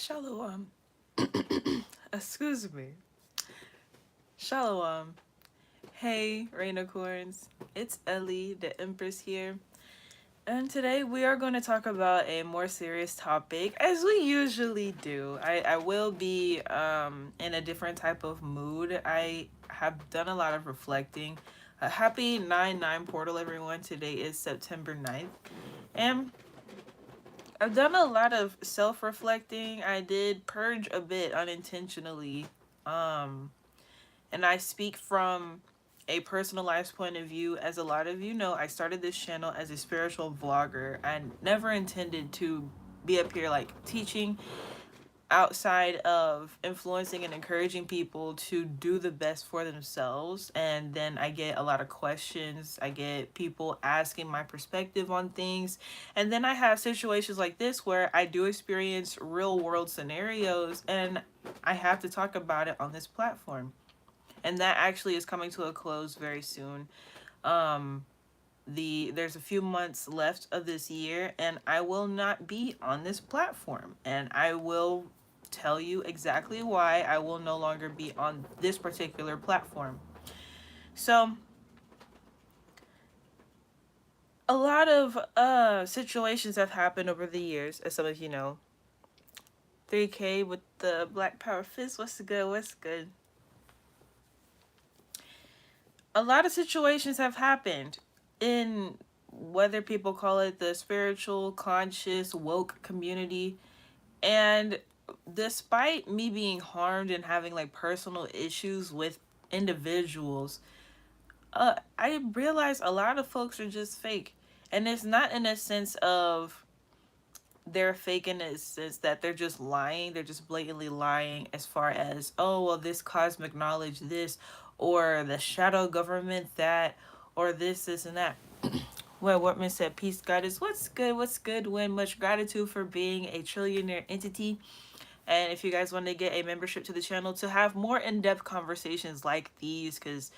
Shalom. Excuse me. Shalom. Hey, Rainicorns. It's Ellie, the Empress here. And today we are going to talk about a more serious topic, as we usually do. I will be in a different type of mood. I have done a lot of reflecting. Happy 9/9 portal, everyone. Today is September 9th. And I've done a lot of self-reflecting. I did purge a bit unintentionally. Um, and I speak from a personalized point of view. As a lot of you know, I started this channel as a spiritual vlogger. I never intended to be up here like teaching outside of influencing and encouraging people to do the best for themselves. And then I get a lot of questions. I get people asking my perspective on things. And then I have situations like this where I do experience real world scenarios and I have to talk about it on this platform. And that actually is coming to a close very soon. Um there's a few months left of this year and I will not be on this platform, and I will tell you exactly why I will no longer be on this particular platform. So a lot of situations have happened over the years, as some of you know. 3K with the Black Power Fist, what's good, what's good? A lot of situations have happened in, whether people call it the spiritual, conscious, woke community. And despite me being harmed and having like personal issues with individuals, I realize a lot of folks are just fake. And it's not in a sense of they're fake in a sense that they're just lying. They're just blatantly lying as far as, oh, well, this cosmic knowledge, this, or the shadow government, that, or this, and that. Well, Wortman said, peace, goddess. What's good? What's good? When much gratitude for being a trillionaire entity. And if you guys want to get a membership to the channel to have more in-depth conversations like these, because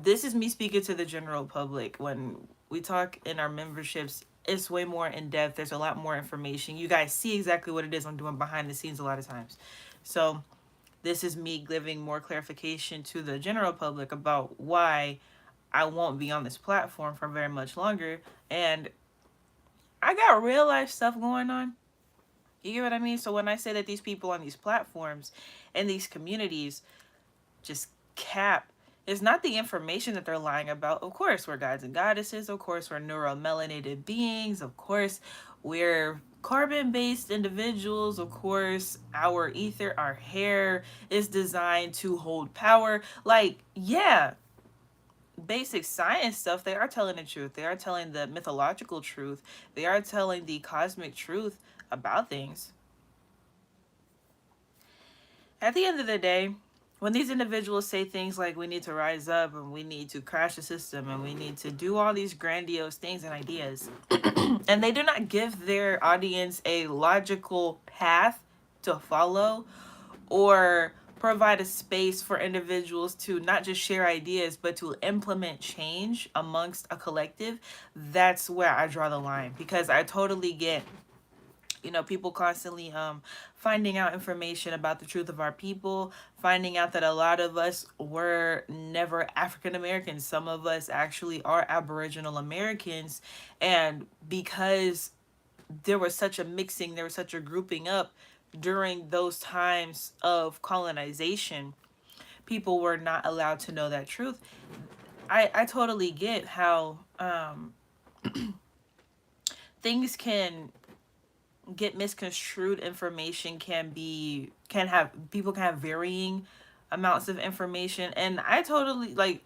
this is me speaking to the general public. When we talk in our memberships, it's way more in depth. There's a lot more information. You guys see exactly what it is I'm doing behind the scenes a lot of times. So this is me giving more clarification to the general public about why I won't be on this platform for very much longer. And I got real life stuff going on. You get what I mean? So when I say that these people on these platforms and these communities just cap, it's not the information that they're lying about. Of course, we're gods and goddesses. Of course, we're neuromelanated beings. Of course, we're carbon-based individuals. Of course, our ether, our hair is designed to hold power. Like, yeah, basic science stuff, they are telling the truth. They are telling the mythological truth. They are telling the cosmic truth about things. At the end of the day, when these individuals say things like we need to rise up and we need to crash the system and we need to do all these grandiose things and ideas, and they do not give their audience a logical path to follow or provide a space for individuals to not just share ideas but to implement change amongst a collective, that's where I draw the line. Because I totally get, people constantly finding out information about the truth of our people, finding out that a lot of us were never African Americans. Some of us actually are Aboriginal Americans, and because there was such a mixing, there was such a grouping up during those times of colonization, people were not allowed to know that truth. I totally get how things can get misconstrued. Information can have varying amounts of information, and I totally like,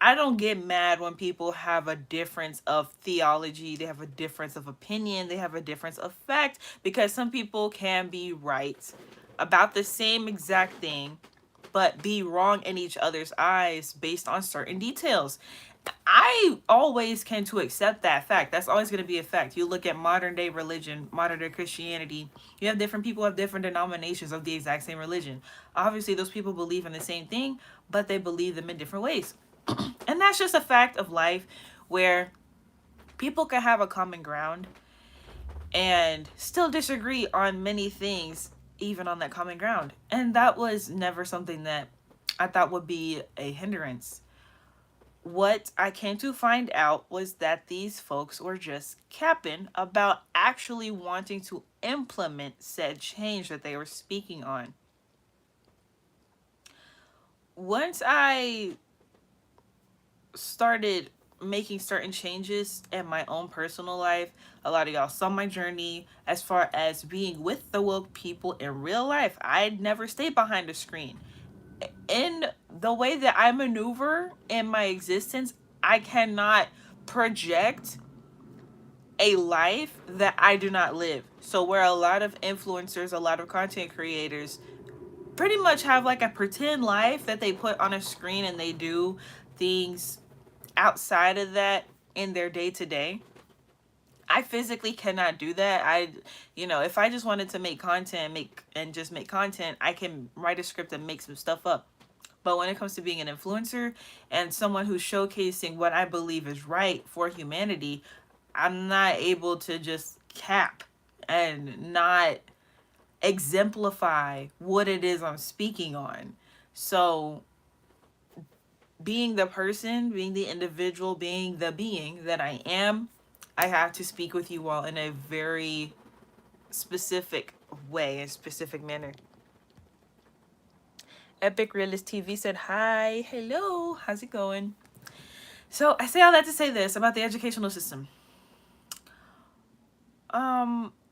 I don't get mad when people have a difference of theology, they have a difference of opinion, they have a difference of fact, because some people can be right about the same exact thing but be wrong in each other's eyes based on certain details. I always can to accept that fact. That's always going to be a fact. You look at modern day religion, modern day Christianity, you have different people have different denominations of the exact same religion. Obviously, those people believe in the same thing, but they believe them in different ways. And that's just a fact of life, where people can have a common ground and still disagree on many things, even on that common ground. And that was never something that I thought would be a hindrance. What I came to find out was that these folks were just capping about actually wanting to implement said change that they were speaking on. Once I started making certain changes in my own personal life, a lot of y'all saw my journey as far as being with the woke people in real life. I'd never stayed behind a screen. In the way that I maneuver in my existence, I cannot project a life that I do not live. So where a lot of influencers, a lot of content creators pretty much have like a pretend life that they put on a screen, and they do things outside of that in their day to day. I physically cannot do that. If I just wanted to make content, make content, I can write a script and make some stuff up. But when it comes to being an influencer and someone who's showcasing what I believe is right for humanity, I'm not able to just cap and not exemplify what it is I'm speaking on. So, being the person, being the individual, being the being that I am, I have to speak with you all in a very specific way, a specific manner. Epic Realist TV said, hi, hello, how's it going? So I say all that to say this about the educational system.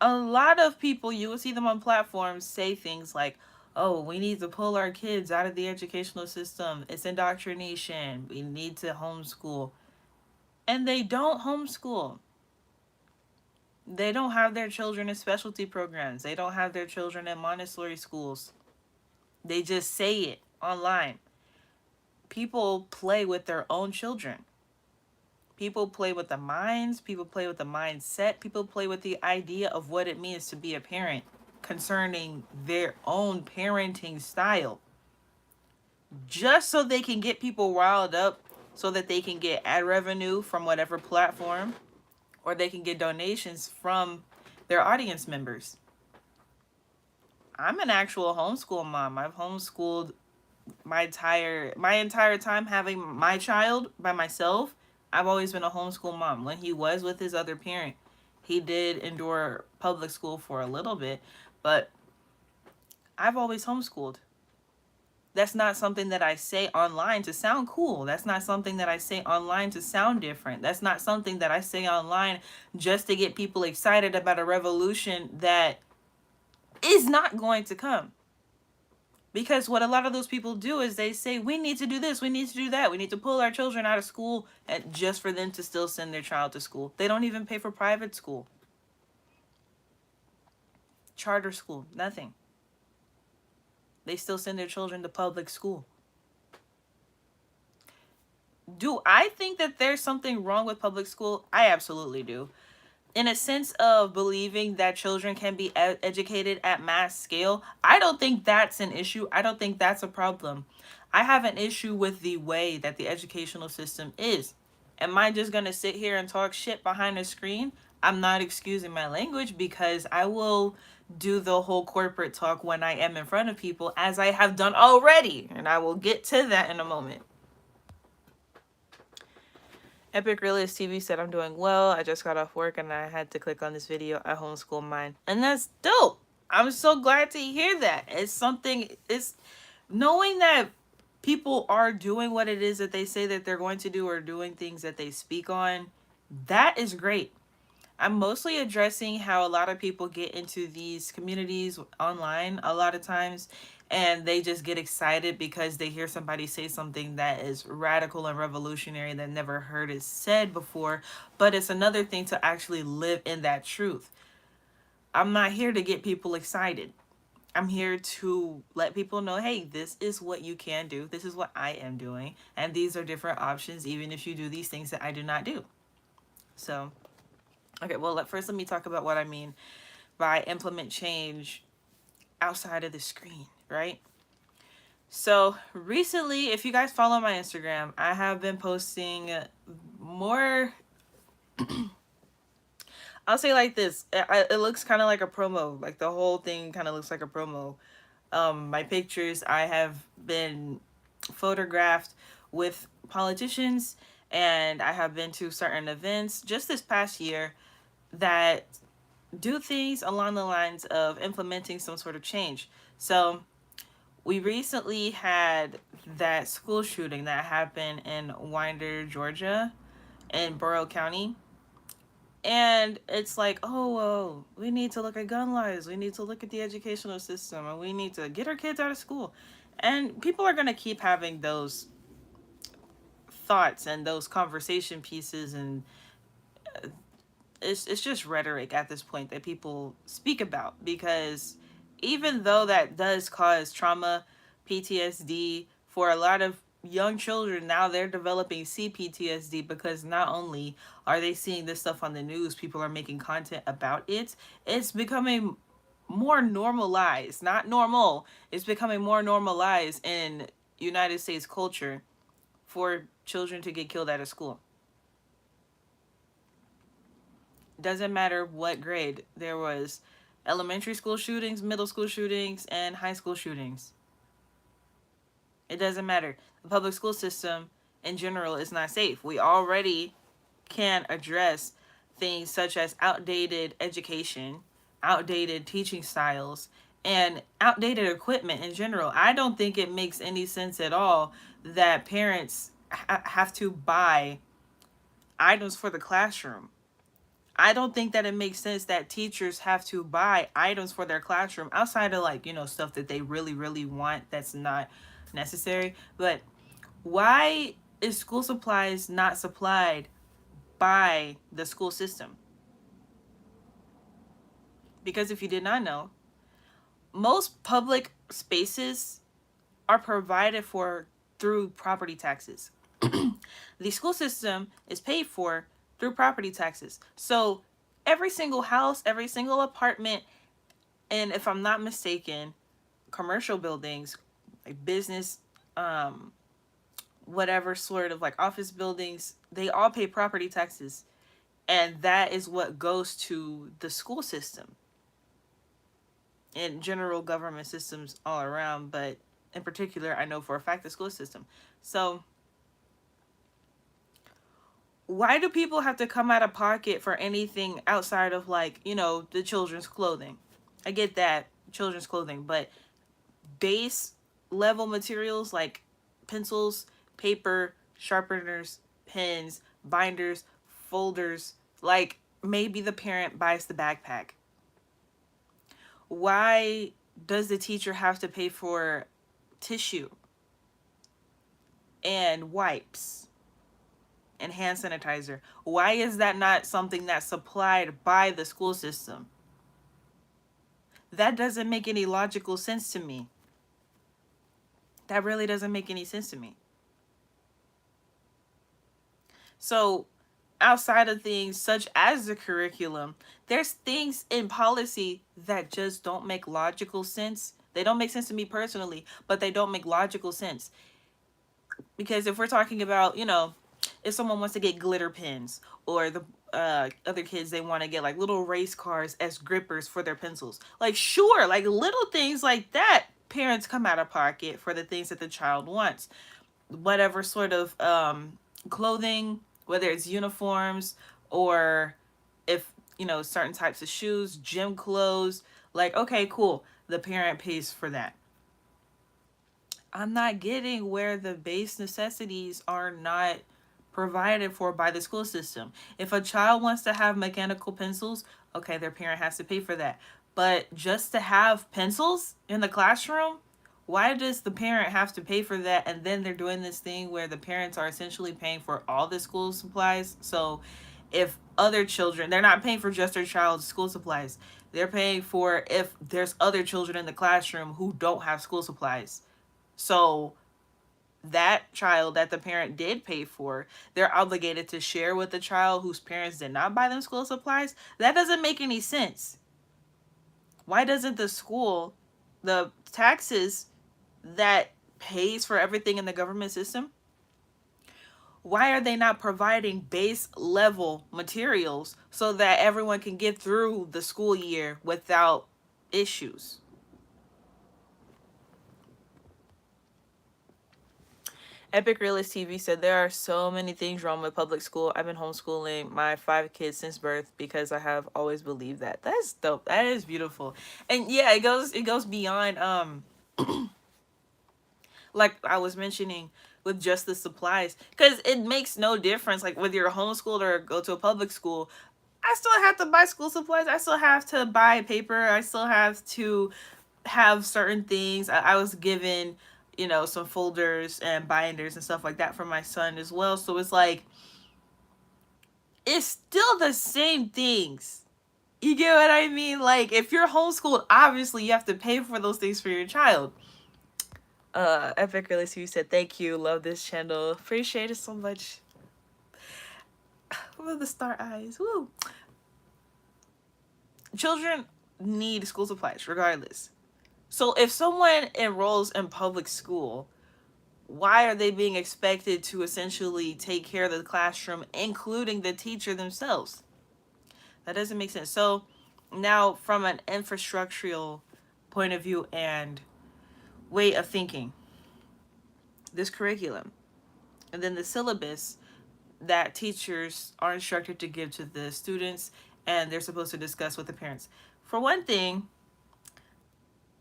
A lot of people, you will see them on platforms say things like, oh, we need to pull our kids out of the educational system. It's indoctrination. We need to homeschool. And they don't homeschool. They don't have their children in specialty programs. They don't have their children in Montessori schools. They just say it online. People play with their own children. People play with the minds. People play with the mindset. People play with the idea of what it means to be a parent concerning their own parenting style. Just so they can get people riled up, so that they can get ad revenue from whatever platform, or they can get donations from their audience members. I'm an actual homeschool mom. I've homeschooled my entire time having my child by myself. I've always been a homeschool mom. When he was with his other parent, he did endure public school for a little bit, but I've always homeschooled. That's not something that I say online to sound cool. That's not something that I say online to sound different. That's not something that I say online just to get people excited about a revolution that is not going to come. Because what a lot of those people do is they say, we need to do this, we need to do that, we need to pull our children out of school, and just for them to still send their child to school. They don't even pay for private school, charter school, nothing. They still send their children to public school. Do I think that there's something wrong with public school? I absolutely do. In a sense of believing that children can be educated at mass scale, I don't think that's an issue. I don't think that's a problem. I have an issue with the way that the educational system is. Am I just going to sit here and talk shit behind a screen? I'm not excusing my language, because I will do the whole corporate talk when I am in front of people, as I have done already. And I will get to that in a moment. Epic Realist TV said, I'm doing well. I just got off work and I had to click on this video. I homeschool mine. And that's dope. I'm so glad to hear that. It's knowing that people are doing what it is that they say that they're going to do, or doing things that they speak on. That is great. I'm mostly addressing how a lot of people get into these communities online a lot of times, and they just get excited because they hear somebody say something that is radical and revolutionary that never heard it said before. But it's another thing to actually live in that truth. I'm not here to get people excited. I'm here to let people know, hey, this is what you can do. This is what I am doing. And these are different options, even if you do these things that I do not do. So, okay, well, first let me talk about what I mean by implement change outside of the screen, right? So recently, if you guys follow my Instagram, I have been posting more I'll say like this. It looks kind of like a promo. Like the whole thing kind of looks like a promo. My pictures, I have been photographed with politicians, and I have been to certain events just this past year that do things along the lines of implementing some sort of change. So we recently had that school shooting that happened in Winder, Georgia, in Borough County. And it's like, oh, well, we need to look at gun laws. We need to look at the educational system, and we need to get our kids out of school. And people are going to keep having those thoughts and those conversation pieces, and it's just rhetoric at this point that people speak about, because even though that does cause trauma, PTSD for a lot of young children, now they're developing CPTSD because not only are they seeing this stuff on the news, people are making content about it. It's becoming more normalized, not normal. It's becoming more normalized in United States culture for children to get killed out of school. Doesn't matter what grade. There was elementary school shootings, middle school shootings, and high school shootings. It doesn't matter. The public school system in general is not safe. We already can address things such as outdated education, outdated teaching styles, and outdated equipment in general. I don't think it makes any sense at all that parents have to buy items for the classroom. I don't think that it makes sense that teachers have to buy items for their classroom outside of, like, stuff that they really, really want that's not necessary. But why is school supplies not supplied by the school system? Because if you did not know, most public spaces are provided for through property taxes. The school system is paid for through property taxes. So every single house, every single apartment, and if I'm not mistaken, commercial buildings, like business, whatever sort of like office buildings, they all pay property taxes. And that is what goes to the school system and general government systems all around. But in particular, I know for a fact the school system. So why do people have to come out of pocket for anything outside of, like, the children's clothing? I get that, children's clothing, but base level materials like pencils, paper, sharpeners, pens, binders, folders, like maybe the parent buys the backpack. Why does the teacher have to pay for tissue and wipes and hand sanitizer? Why is that not something that's supplied by the school system? That doesn't make any logical sense to me. That really doesn't make any sense to me. So, outside of things such as the curriculum, there's things in policy that just don't make logical sense. They don't make sense to me personally, but they don't make logical sense. Because if we're talking about, if someone wants to get glitter pens, or the other kids, they want to get like little race cars as grippers for their pencils. Like, sure, like little things like that, parents come out of pocket for the things that the child wants. Whatever sort of clothing, whether it's uniforms, or if, certain types of shoes, gym clothes, like, okay, cool, the parent pays for that. I'm not getting where the base necessities are not provided for by the school system. If a child wants to have mechanical pencils, okay, their parent has to pay for that. But just to have pencils in the classroom, why does the parent have to pay for that? And then they're doing this thing where the parents are essentially paying for all the school supplies. So if other children, they're not paying for just their child's school supplies, they're paying for if there's other children in the classroom who don't have school supplies. So that child that the parent did pay for, they're obligated to share with the child whose parents did not buy them school supplies. That doesn't make any sense. Why doesn't the school, the taxes that pays for everything in the government system, why are they not providing base level materials so that everyone can get through the school year without issues? Epic Realist TV said there are so many things wrong with public school. I've been homeschooling my 5 kids since birth because I have always believed that. That's dope. That is beautiful. And yeah, it goes beyond like I was mentioning with just the supplies, because it makes no difference like whether you're homeschooled or go to a public school. I still have to buy school supplies. I still have to buy paper. I still have to have certain things. I was given, some folders and binders and stuff like that for my son as well. So it's like, it's still the same things. You get what I mean? Like, if you're homeschooled, obviously you have to pay for those things for your child. Epic Really you said, thank you. Love this channel. Appreciate it so much. Love the star eyes. Woo. Children need school supplies regardless. So if someone enrolls in public school, why are they being expected to essentially take care of the classroom, including the teacher themselves? That doesn't make sense. So now, from an infrastructural point of view and way of thinking, this curriculum and then the syllabus that teachers are instructed to give to the students and they're supposed to discuss with the parents. For one thing,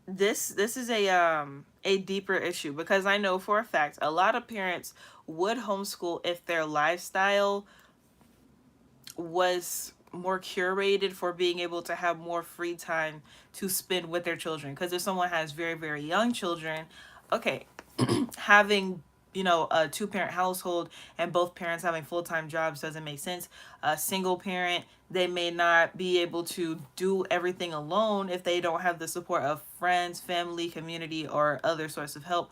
this is a deeper issue, because I know for a fact a lot of parents would homeschool if their lifestyle was more curated for being able to have more free time to spend with their children. Because if someone has very, very young children, okay, having a two-parent household and both parents having full-time jobs doesn't make sense. A single parent, they may not be able to do everything alone if they don't have the support of friends, family, community, or other sorts of help,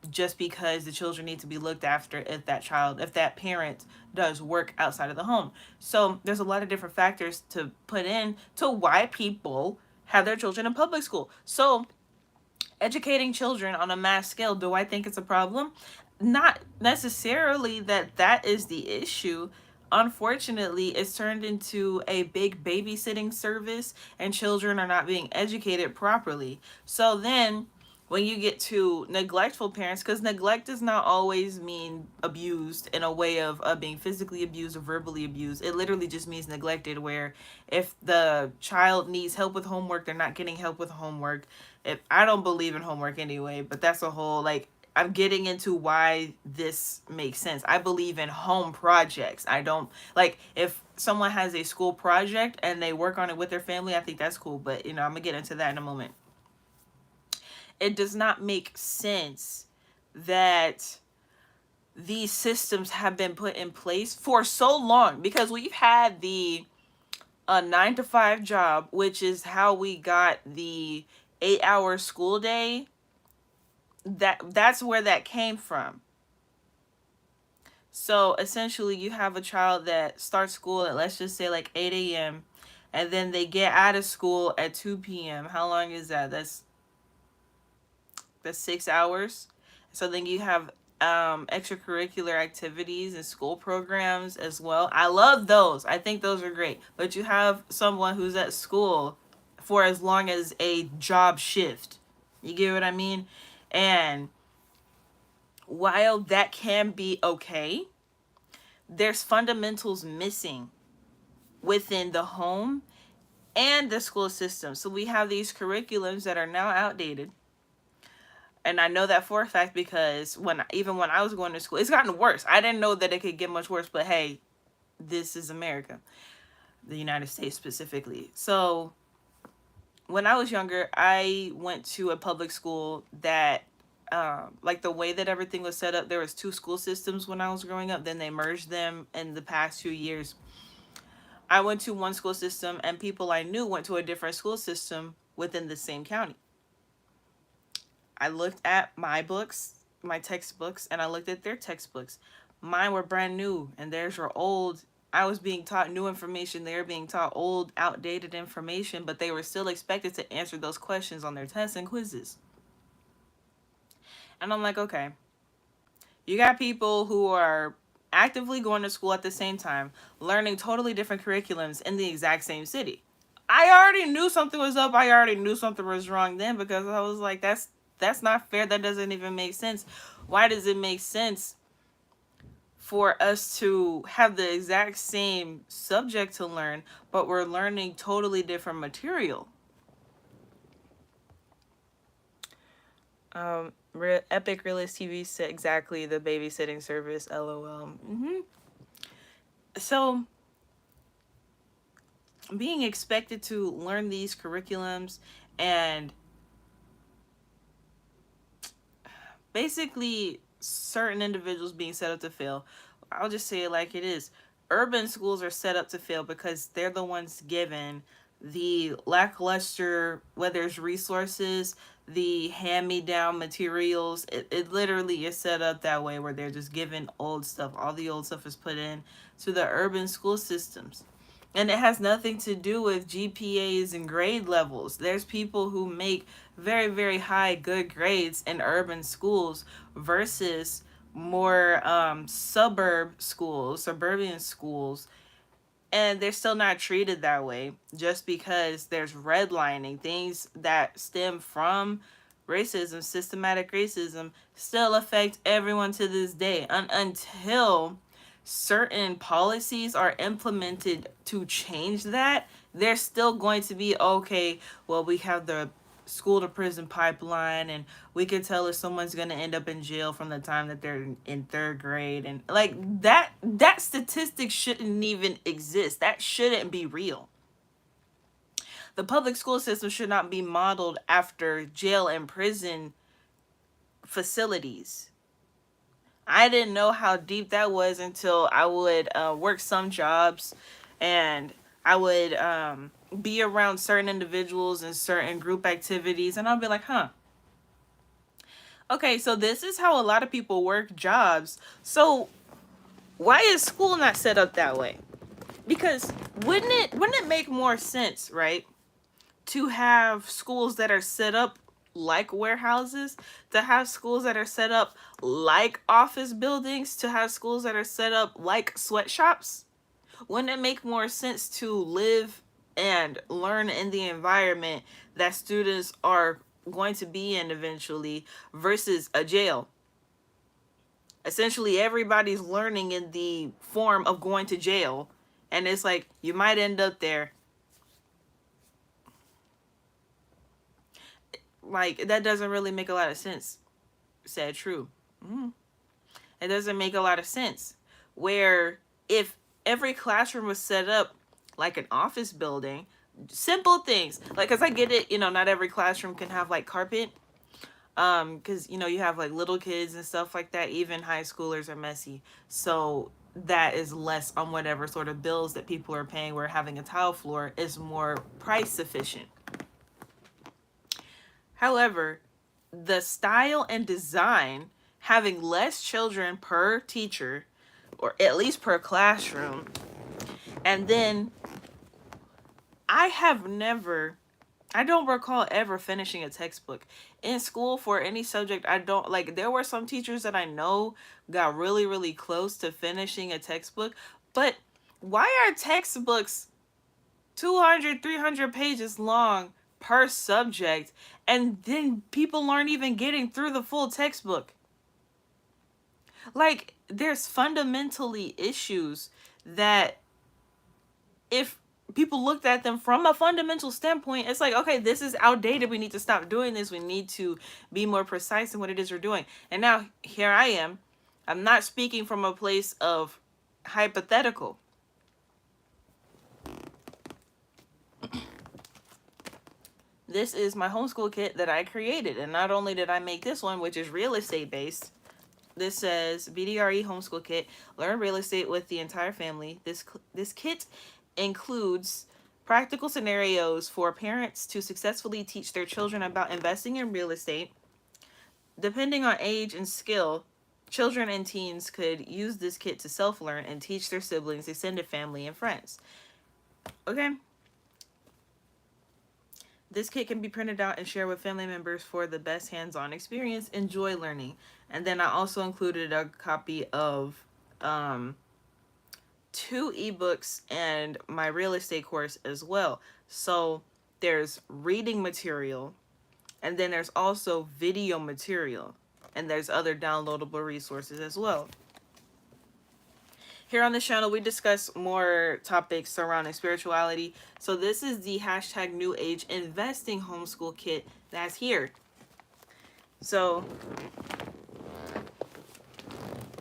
just because the children need to be looked after if that parent does work outside of the home. So there's a lot of different factors to put in to why people have their children in public school. So educating children on a mass scale, do I think it's a problem? Not necessarily that is the issue. Unfortunately, it's turned into a big babysitting service and children are not being educated properly. So then when you get to neglectful parents, because neglect does not always mean abused in a way of being physically abused or verbally abused. It literally just means neglected, where if the child needs help with homework, they're not getting help with homework. If I don't believe in homework anyway, but that's a whole, like, I'm getting into why this makes sense. I believe in home projects. I don't, like, if someone has a school project and they work on it with their family, I think that's cool. But, I'm going to get into that in a moment. It does not make sense that these systems have been put in place for so long, because we've had the 9 to 5 job, which is how we got the 8-hour school day. That's where that came from. So essentially you have a child that starts school at, let's just say, like 8 a.m. and then they get out of school at 2 p.m. How long is that? That's 6 hours. So then you have extracurricular activities and school programs as well. I love those. I think those are great. But you have someone who's at school for as long as a job shift. You get what I mean? And while that can be okay, there's fundamentals missing within the home and the school system. So we have these curriculums that are now outdated. And I know that for a fact because even when I was going to school, it's gotten worse. I didn't know that it could get much worse, but hey, this is America, the United States specifically. So when I was younger, I went to a public school that, like, the way that everything was set up, there was 2 school systems when I was growing up. Then they merged them in the past few years. I went to one school system, and people I knew went to a different school system within the same county. I looked at my books, my textbooks, and I looked at their textbooks. Mine were brand new, and theirs were old. I was being taught new information. They were being taught old, outdated information, but they were still expected to answer those questions on their tests and quizzes. And I'm like, okay, you got people who are actively going to school at the same time, learning totally different curriculums in the exact same city. I already knew something was up. I already knew something was wrong then, because I was like, that's not fair. That doesn't even make sense. Why does it make sense for us to have the exact same subject to learn, but we're learning totally different material? Epic Realist TV said exactly the babysitting service. LOL. So being expected to learn these curriculums and basically certain individuals being set up to fail. I'll just say it like it is. Urban schools are set up to fail because they're the ones given the lackluster, whether it's resources, the hand-me-down materials. It literally is set up that way, where they're just given old stuff. All the old stuff is put in to the urban school systems. And it has nothing to do with GPAs and grade levels. There's people who make very, very high good grades in urban schools versus more suburban schools, and they're still not treated that way just because there's redlining. Things that stem from racism, systematic racism, still affect everyone to this day, until certain policies are implemented to change that. They're still going to be okay. Well, we have the school to prison pipeline, and we can tell if someone's going to end up in jail from the time that they're in third grade, and like that statistic shouldn't even exist. That shouldn't be real. The public school system should not be modeled after jail and prison facilities. I didn't know how deep that was until I would work some jobs, and I would be around certain individuals and certain group activities, and I'll be like, huh. Okay, so this is how a lot of people work jobs. So why is school not set up that way? Because wouldn't it make more sense, right, to have schools that are set up like warehouses, to have schools that are set up like office buildings, to have schools that are set up like sweatshops? Wouldn't it make more sense to live and learn in the environment that students are going to be in eventually versus a jail? Essentially, everybody's learning in the form of going to jail, and it's like you might end up there. Like, that doesn't really make a lot of sense. Said true. It doesn't make a lot of sense. Where if every classroom was set up like an office building, simple things like, because I get it, not every classroom can have like carpet, because you have like little kids and stuff like that. Even high schoolers are messy, so that is less on whatever sort of bills that people are paying, where having a tile floor is more price sufficient. However, the style and design, having less children per teacher, or at least per classroom, and then I don't recall ever finishing a textbook in school for any subject. I don't like, there were some teachers that I know got really, really close to finishing a textbook, but why are textbooks 200, 300 pages long per subject, and then people aren't even getting through the full textbook? Like, there's fundamentally issues that, if people looked at them from a fundamental standpoint, it's like, okay, this is outdated. We need to stop doing this. We need to be more precise in what it is we're doing. And now here I am. I'm not speaking from a place of hypothetical. This is my homeschool kit that I created. And not only did I make this one, which is real estate based, this says BDRE homeschool kit, learn real estate with the entire family. This kit includes practical scenarios for parents to successfully teach their children about investing in real estate. Depending on age and skill, children and teens could use this kit to self-learn and teach their siblings, extended family, and friends. Okay? This kit can be printed out and shared with family members for the best hands-on experience. Enjoy learning. And then I also included a copy of 2 ebooks and my real estate course as well. So there's reading material, and then there's also video material, and there's other downloadable resources as well. Here on the channel, we discuss more topics surrounding spirituality. So this is the hashtag New Age Investing Homeschool Kit that's here. So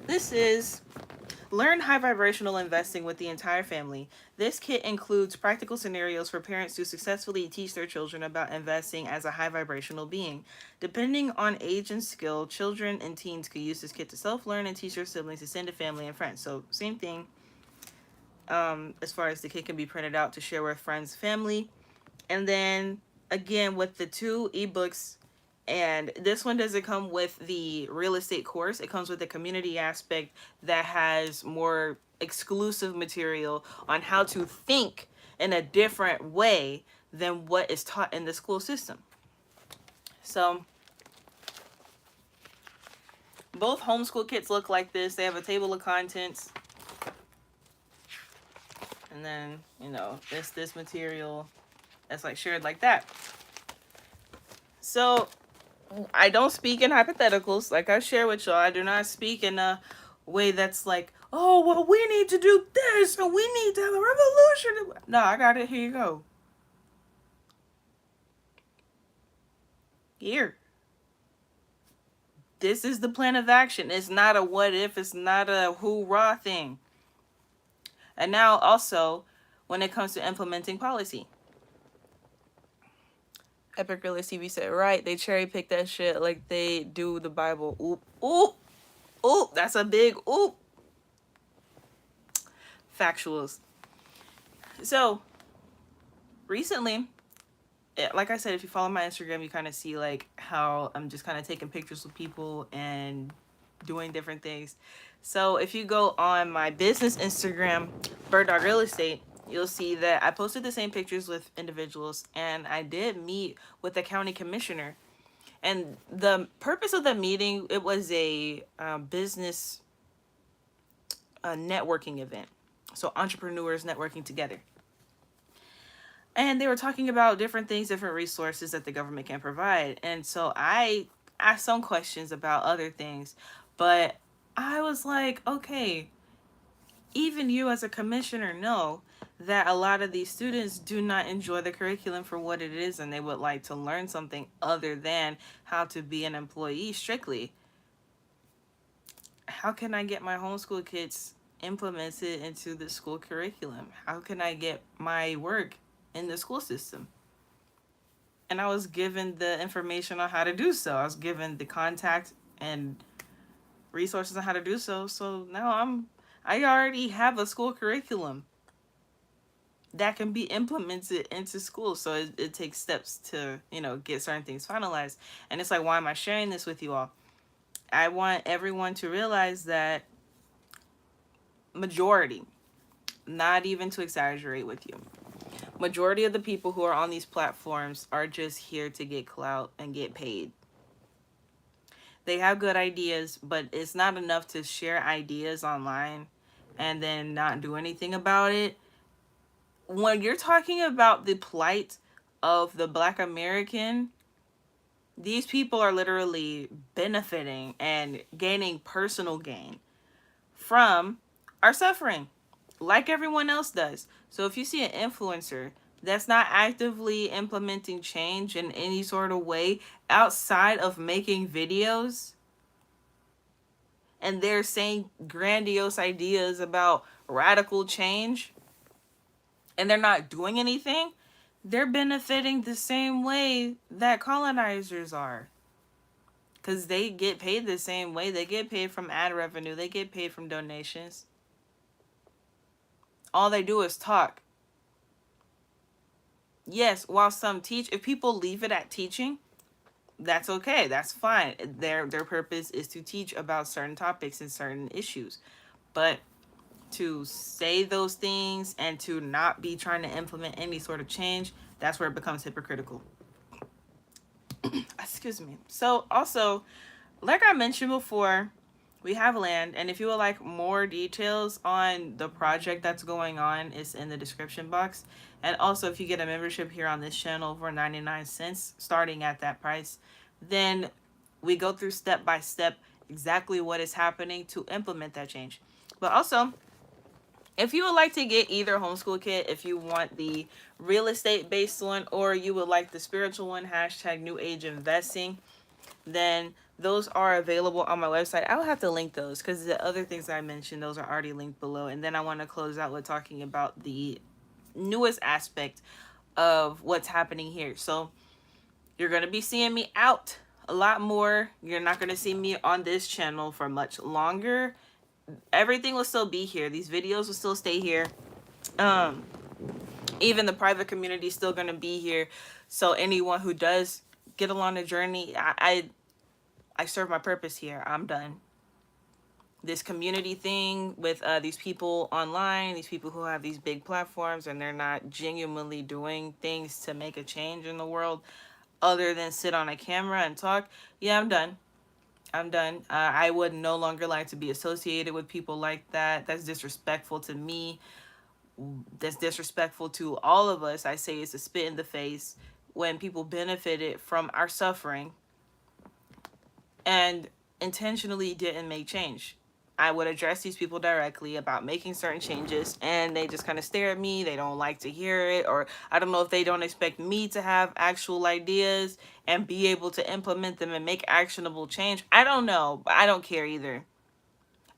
this is learn high vibrational investing with the entire family. This kit includes practical scenarios for parents to successfully teach their children about investing as a high vibrational being. Depending on age and skill, children and teens could use this kit to self-learn and teach their siblings to send to family and friends. So same thing. As far as the kit can be printed out to share with friends, family. And then again with the 2 ebooks, and this one doesn't come with the real estate course. It comes with the community aspect that has more exclusive material on how to think in a different way than what is taught in the school system. So both homeschool kits look like this. They have a table of contents. And then, you know, this material that's like shared like that. So I don't speak in hypotheticals. Like I share with y'all, I do not speak in a way that's like, oh, well, we need to do this and we need to have a revolution. No, I got it. Here you go. Here. This is the plan of action. It's not a what if. It's not a hoorah thing. And now also, when it comes to implementing policy. Epic Realist TV said, right, they cherry pick that shit like they do the Bible. Oop, oop, oop. That's a big oop. Factuals. So, recently, like I said, if you follow my Instagram, you kind of see like how I'm just kind of taking pictures with people and doing different things. So if you go on my business Instagram, Bird Dog Real Estate, you'll see that I posted the same pictures with individuals, and I did meet with the county commissioner. And the purpose of the meeting, it was a business networking event. So entrepreneurs networking together. And they were talking about different things, different resources that the government can provide. And so I asked some questions about other things, but I was like, okay, even you as a commissioner know that a lot of these students do not enjoy the curriculum for what it is, and they would like to learn something other than how to be an employee strictly. How can I get my homeschool kids implemented into the school curriculum? How can I get my work in the school system? And I was given the information on how to do so. I was given the contact and resources on how to do so. So now I already have a school curriculum that can be implemented into school. So it takes steps to, you know, get certain things finalized. And it's like, why am I sharing this with you all? I want everyone to realize that majority, not even to exaggerate with you, majority of the people who are on these platforms are just here to get clout and get paid. They have good ideas, but it's not enough to share ideas online and then not do anything about it. When you're talking about the plight of the Black American, these people are literally benefiting and gaining personal gain from our suffering, like everyone else does. So if you see an influencer that's not actively implementing change in any sort of way outside of making videos, and they're saying grandiose ideas about radical change, and they're not doing anything, they're benefiting the same way that colonizers are. Because they get paid the same way. They get paid from ad revenue. They get paid from donations. All they do is talk. Yes, while some teach, if people leave it at teaching, that's okay. That's fine. Their purpose is to teach about certain topics and certain issues. But to say those things and to not be trying to implement any sort of change, that's where it becomes hypocritical. Excuse me. So also, like I mentioned before, We have land, and if you would like more details on the project that's going on, it's in the description box. And also, if you get a membership here on this channel for 99 cents, starting at that price, then we go through step by step exactly what is happening to implement that change. But also, if you would like to get either homeschool kit, if you want the real estate based one, or you would like the spiritual one, hashtag new age investing, then those are available on my website. I'll have to link those because the other things I mentioned, those are already linked below. And then I want to close out with talking about the newest aspect of what's happening here. So you're going to be seeing me out a lot more. You're not going to see me on this channel for much longer. Everything will still be here. These videos will still stay here. Even the private community is still going to be here. So anyone who does get along the journey, I serve my purpose here. I'm done. This community thing with these people online, these people who have these big platforms and they're not genuinely doing things to make a change in the world other than sit on a camera and talk. Yeah, I'm done. I'm done. I would no longer like to be associated with people like that. That's disrespectful to me. That's disrespectful to all of us. I say it's a spit in the face when people benefited from our suffering and intentionally didn't make change. I would address these people directly about making certain changes, and they just kind of stare at me. They don't like to hear it, or I don't know if they don't expect me to have actual ideas and be able to implement them and make actionable change. I don't know, but I don't care either.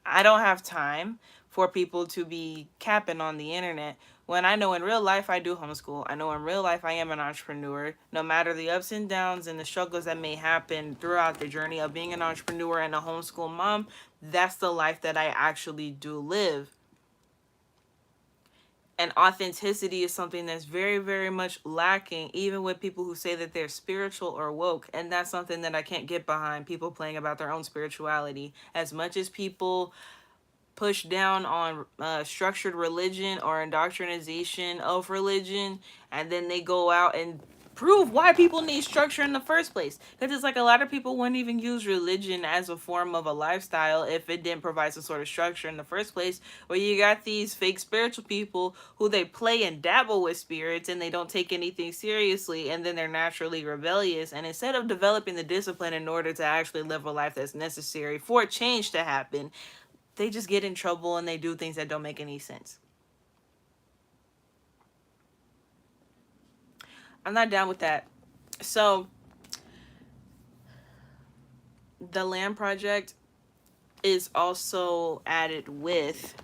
I don't have time for people to be capping on the internet when I know in real life I do homeschool. I know in real life I am an entrepreneur. No matter the ups and downs and the struggles that may happen throughout the journey of being an entrepreneur and a homeschool mom, that's the life that I actually do live. And authenticity is something that's very, very much lacking, even with people who say that they're spiritual or woke. And that's something that I can't get behind, people playing about their own spirituality. As much as people push down on structured religion or indoctrination of religion, and then they go out and prove why people need structure in the first place, because it's like a lot of people wouldn't even use religion as a form of a lifestyle if it didn't provide some sort of structure in the first place. Where you got these fake spiritual people who they play and dabble with spirits and they don't take anything seriously, and then they're naturally rebellious, and instead of developing the discipline in order to actually live a life that's necessary for change to happen, they just get in trouble and they do things that don't make any sense. I'm not down with that. So the land project is also added with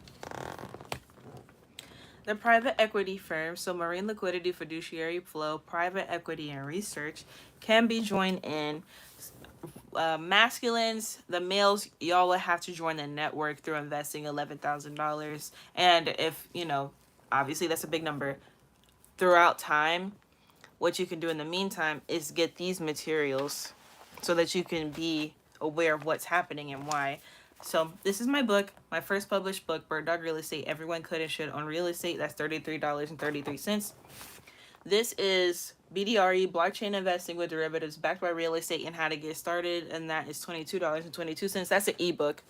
the private equity firm. So Marine Liquidity, Fiduciary Flow, Private Equity and Research can be joined in. Masculines, the males, y'all will have to join the network through investing $11,000. And if, obviously that's a big number. Throughout time, what you can do in the meantime is get these materials so that you can be aware of what's happening and why. So this is my book, my first published book, Bird Dog Real Estate, Everyone Could and Should Own Real Estate. That's $33.33. This is BDRE, Blockchain Investing with Derivatives, backed by real estate and how to get started. And that is $22.22. That's an ebook.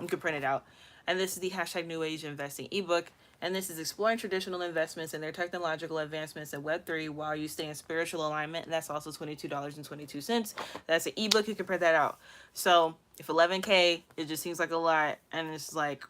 You can print it out. And this is the hashtag New Age Investing ebook. And this is exploring traditional investments and their technological advancements in Web3 while you stay in spiritual alignment. And that's also $22.22. That's an ebook. You can print that out. So if 11K, it just seems like a lot. And it's like,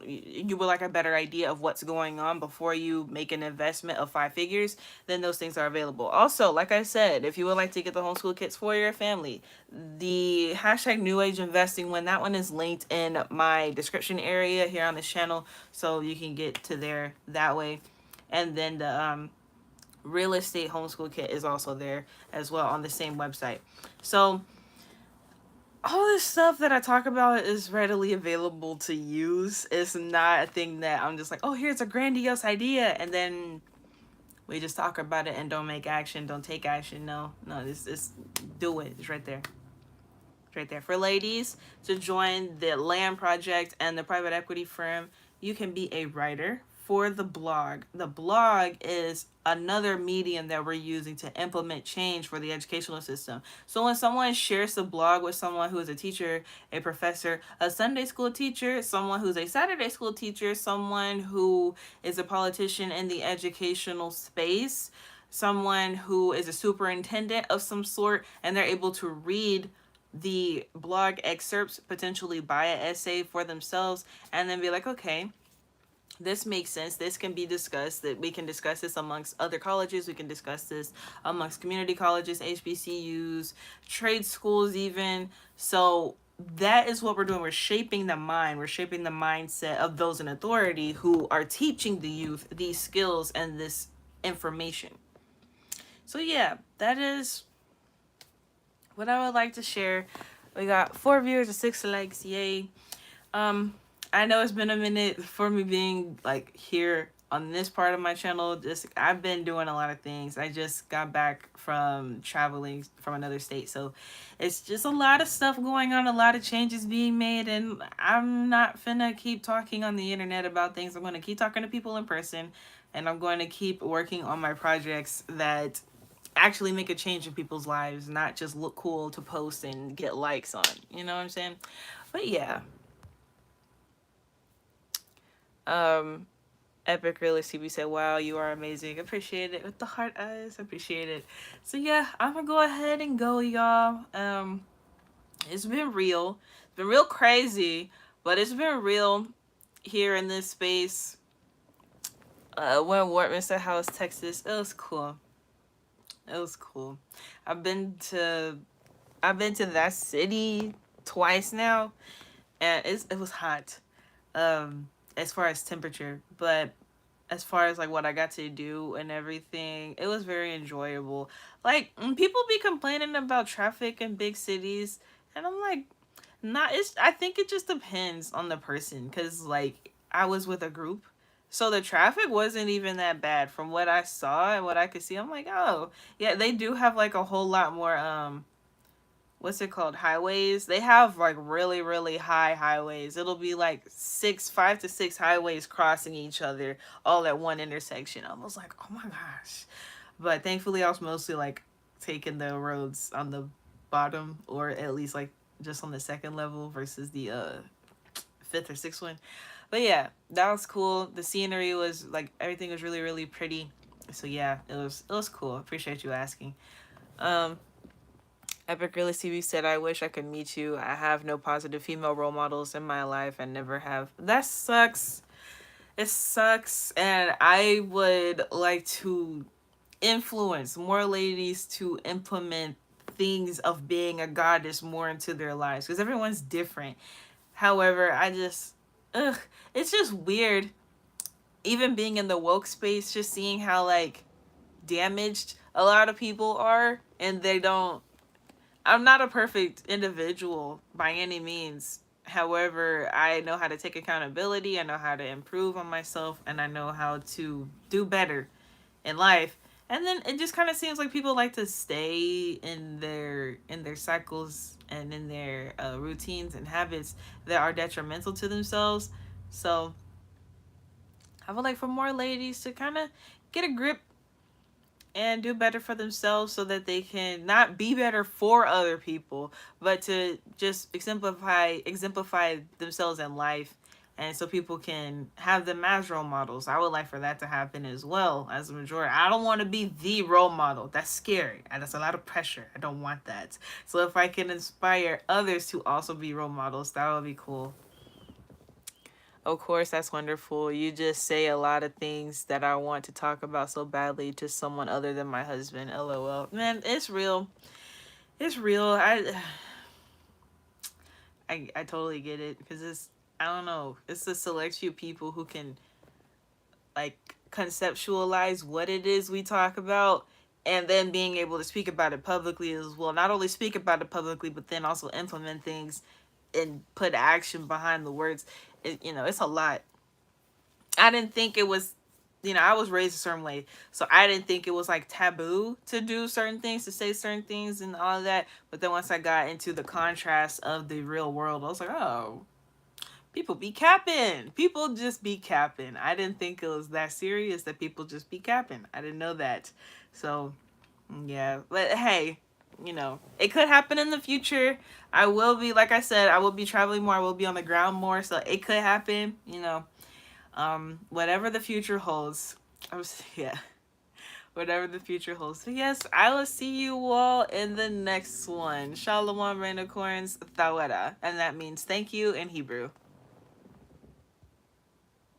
you would like a better idea of what's going on before you make an investment of 5 figures, then those things are available. Also, like I said, if you would like to get the homeschool kits for your family, the hashtag New Age Investing one, that one is linked in my description area here on this channel, so you can get to there that way. And then the real estate homeschool kit is also there as well on the same website. So all this stuff that I talk about is readily available to use. It's not a thing that I'm just like, oh, here's a grandiose idea, and then we just talk about it and don't make action, don't take action. No, this do it. It's right there. It's right there. For ladies to join the land project and the private equity firm, you can be a writer for the blog. The blog is another medium that we're using to implement change for the educational system. So when someone shares the blog with someone who is a teacher, a professor, a Sunday school teacher, someone who's a Saturday school teacher, someone who is a politician in the educational space, someone who is a superintendent of some sort, and they're able to read the blog excerpts, potentially buy an essay for themselves, and then be like, okay, this makes sense. This can be discussed. That we can discuss this amongst other colleges. We can discuss this amongst community colleges, HBCUs, trade schools, even. So that is what we're doing. We're shaping the mind. We're shaping the mindset of those in authority who are teaching the youth these skills and this information. So yeah, that is what I would like to share. We got 4 viewers and 6 likes. Yay. I know it's been a minute for me being like here on this part of my channel. Just I've been doing a lot of things. I just got back from traveling from another state, so it's just a lot of stuff going on, a lot of changes being made, and I'm not finna keep talking on the internet about things. I'm gonna keep talking to people in person, and I'm going to keep working on my projects that actually make a change in people's lives, not just look cool to post and get likes on. You know what I'm saying? But yeah. Epic Realist TV said, wow, you are amazing. Appreciate it. With the heart eyes. Appreciate it. So yeah, I'm gonna go ahead and go, y'all. It's been real. It's been real crazy, but it's been real here in this space. When Wartminster House, Texas, it was cool. It was cool. I've been to that city twice now, and it was hot. As far as temperature, but as far as like what I got to do and everything, it was very enjoyable. Like people be complaining about traffic in big cities, and I'm like, not. It's I think it just depends on the person, cause like I was with a group, so the traffic wasn't even that bad from what I saw and what I could see. I'm like, oh yeah, they do have like a whole lot more what's it called, highways. They have like really really high highways. It'll be like 5 to 6 highways crossing each other all at one intersection. I was like, oh my gosh. But thankfully I was mostly like taking the roads on the bottom, or at least like just on the second level versus the fifth or sixth one. But yeah, that was cool. The scenery was like, everything was really really pretty. So yeah, it was cool. Appreciate you asking. um Epic Realist TV said, I wish I could meet you. I have no positive female role models in my life and never have. That sucks. It sucks. And I would like to influence more ladies to implement things of being a goddess more into their lives, because everyone's different. However, ugh, it's just weird. Even being in the woke space, just seeing how like damaged a lot of people are, and they don't. I'm not a perfect individual by any means. However, I know how to take accountability, I know how to improve on myself, and I know how to do better in life. And then it just kind of seems like people like to stay in their cycles and in their routines and habits that are detrimental to themselves. So I would like for more ladies to kind of get a grip and do better for themselves, so that they can not be better for other people, but to just exemplify themselves in life, and so people can have them as role models. I would like for that to happen as well as a majority. I don't want to be the role model. That's scary, and that's a lot of pressure. I don't want that. So if I can inspire others to also be role models, that would be cool. Of course, that's wonderful. You just say a lot of things that I want to talk about so badly to someone other than my husband. LOL. Man, it's real. It's real. I totally get it, because I don't know. It's a select few people who can like conceptualize what it is we talk about, and then being able to speak about it publicly as well. Not only speak about it publicly, but then also implement things and put action behind the words. It's a lot. I didn't think it was, I was raised a certain way, so I didn't think it was like taboo to do certain things, to say certain things and all of that. But then once I got into the contrast of the real world, I was like, oh, People be capping. People just be capping. I didn't think it was that serious that people just be capping. I didn't know that. So, yeah. But hey, you know, it could happen in the future. I will be, like I said, I will be traveling more. I will be on the ground more. So it could happen, you know. Whatever the future holds. Yeah. Whatever the future holds. So yes, I will see you all in the next one. Shalom, Reinacorns, Thawada. And that means thank you in Hebrew.